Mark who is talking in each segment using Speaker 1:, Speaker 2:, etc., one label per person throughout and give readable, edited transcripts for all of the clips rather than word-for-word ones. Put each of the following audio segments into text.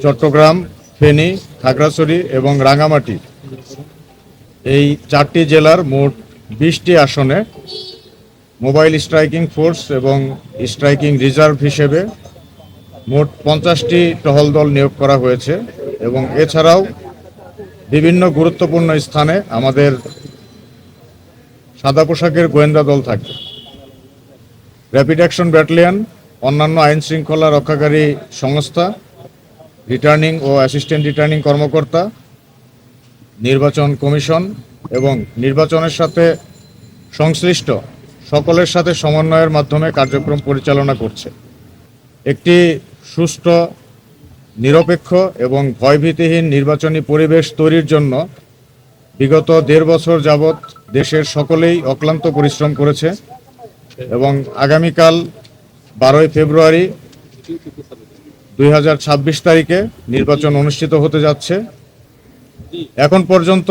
Speaker 1: চট্টগ্রাম, ফেনী, খাগড়াছড়ি এবং রাঙ্গামাটি এই 4টি জেলার মোট 20টি আসনে মোবাইল স্ট্রাইকিং ফোর্স এবং স্ট্রাইকিং রিজার্ভ হিসেবে মোট 50টি টহল দল নিয়োগ করা হয়েছে এবং এছাড়াও বিভিন্ন গুরুত্বপূর্ণ স্থানে আমাদের সাদা পোশাকের গোয়েন্দা দল থাকবে। র্যাপিড অ্যাকশন ব্যাটালিয়ন, অন্যান্য আইন শৃঙ্খলা রক্ষাকারী সংস্থা, রিটার্নিং ও অ্যাসিস্ট্যান্ট রিটার্নিং কর্মকর্তা, নির্বাচন কমিশন এবং নির্বাচনের সাথে সংশ্লিষ্ট সকলের সাথে সমন্বয়ের মাধ্যমে কার্যক্রম পরিচালনা করছে। একটি সুষ্ঠু, নিরপেক্ষ এবং ভয়ভীতিহীন নির্বাচনী পরিবেশ তৈরির জন্য বিগত 1.5 বছর যাবৎ দেশের সকলেই অক্লান্ত পরিশ্রম করেছে এবং আগামীকাল 12ই ফেব্রুয়ারি 2026 তারিখে নির্বাচন অনুষ্ঠিত হতে যাচ্ছে। এখন পর্যন্ত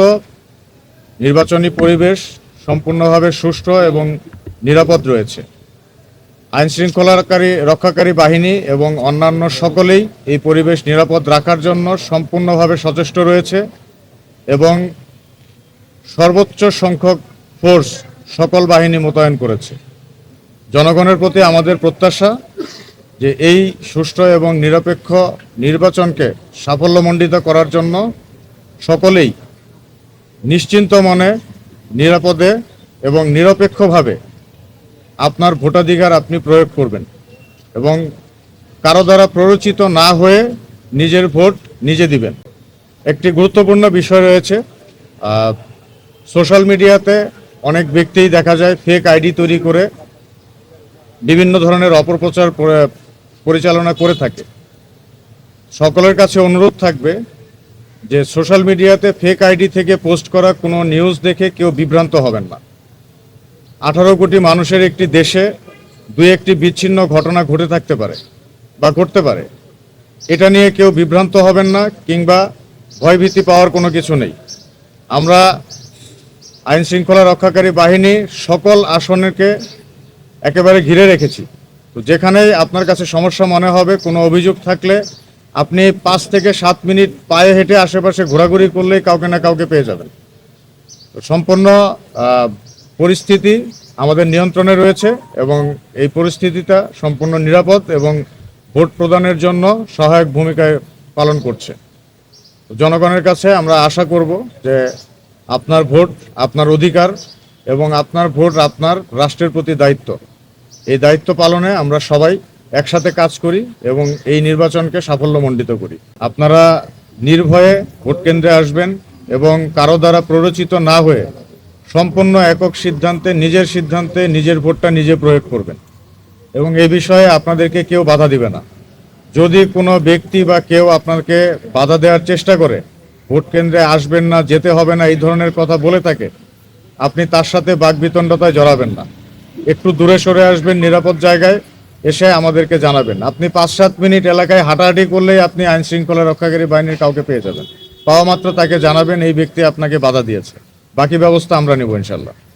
Speaker 1: নির্বাচনী পরিবেশ সম্পূর্ণভাবে সুষ্ঠু এবং নিরাপদ রয়েছে। আইন রক্ষাকারী বাহিনী এবং অন্যান্য সকলেই এই পরিবেশ নিরাপদ রাখার জন্য সম্পূর্ণভাবে সচেষ্ট রয়েছে এবং সর্বোচ্চ সংখ্যক ফোর্স সকল বাহিনী মোতায়েন করেছে। জনগণের প্রতি আমাদের প্রত্যাশা যে এই সুষ্ঠু এবং নিরপেক্ষ নির্বাচনকে সাফল্যমণ্ডিত করার জন্য সকলেই নিশ্চিন্ত মনে, নিরাপদে এবং নিরপেক্ষভাবে আপনার ভোটাধিকার আপনি প্রয়োগ করবেন এবং কারো দ্বারা প্ররোচিত না হয়ে নিজের ভোট নিজে দিবেন। একটি গুরুত্বপূর্ণ বিষয় রয়েছে, সোশ্যাল মিডিয়াতে অনেক ব্যক্তিই দেখা যায় ফেক আইডি তৈরি করে বিভিন্ন ধরনের অপপ্রচার পরিচালনা করে থাকে। সকলের কাছে অনুরোধ থাকবে যে সোশ্যাল মিডিয়াতে ফেক আইডি থেকে পোস্ট করা কোনো নিউজ দেখে কেউ বিভ্রান্ত হবেন না। 18 কোটি মানুষের একটি দেশে 2-1টি বিচ্ছিন্ন ঘটনা ঘটে থাকতে পারে বা ঘটতে পারে, এটা নিয়ে কেউ বিভ্রান্ত হবেন না কিংবা ভয়ভীতি পাওয়ার কোনো কিছু নেই। আমরা আইন শৃঙ্খলা রক্ষাকারী বাহিনী সকল আসনকে একেবারে ঘিরে রেখেছি। তো যেখানেই আপনার কাছে সমস্যা মনে হবে, কোনো অভিযোগ থাকলে আপনি 5 থেকে 7 মিনিট পায়ে হেঁটে আশেপাশে ঘোরাঘুরি করলেই কাউকে না কাউকে পেয়ে যাবেন। তো সম্পূর্ণ পরিস্থিতি আমাদের নিয়ন্ত্রণে রয়েছে এবং এই পরিস্থিতিটা সম্পূর্ণ নিরাপদ এবং ভোট প্রদানের জন্য সহায়ক ভূমিকা পালন করছে। জনগণের কাছে আমরা আশা করব যে আপনার ভোট আপনার অধিকার এবং আপনার ভোট আপনার রাষ্ট্রের প্রতি দায়িত্ব। এই দায়িত্ব পালনে আমরা সবাই একসাথে কাজ করি এবং এই নির্বাচনকে সাফল্যমণ্ডিত করি। আপনারা নির্ভয়ে ভোট কেন্দ্রে আসবেন এবং কারো দ্বারা প্ররোচিত না হয়ে সম্পূর্ণ একক সিদ্ধান্তে নিজের ভোটটা নিজে প্রয়োগ করবেন এবং এই বিষয়ে আপনাদেরকে কেউ বাধা দিবে না। যদি কোনো ব্যক্তি বা কেউ আপনাকে বাধা দেওয়ার চেষ্টা করে, ভোট কেন্দ্রে আসবেন না, যেতে হবে না, এই ধরনের কথা বলে থাকে, আপনি তার সাথে বাকবিতণ্ডায় জড়াবেন না। একটু দূরে সরে আসবেন, নিরাপদ জায়গায় এসে আমাদেরকে জানাবেন। আপনি 5-7 মিনিট এলাকায় হাঁটাহাঁটি করলেই আপনি আইন শৃঙ্খলা রক্ষাকারী বাহিনীর কাউকে পেয়ে যাবেন। পাওয়া মাত্র তাকে জানাবেন এই ব্যক্তি আপনাকে বাধা দিয়েছে। বাকি ব্যবস্থা আমরা নেব ইনশাল্লাহ।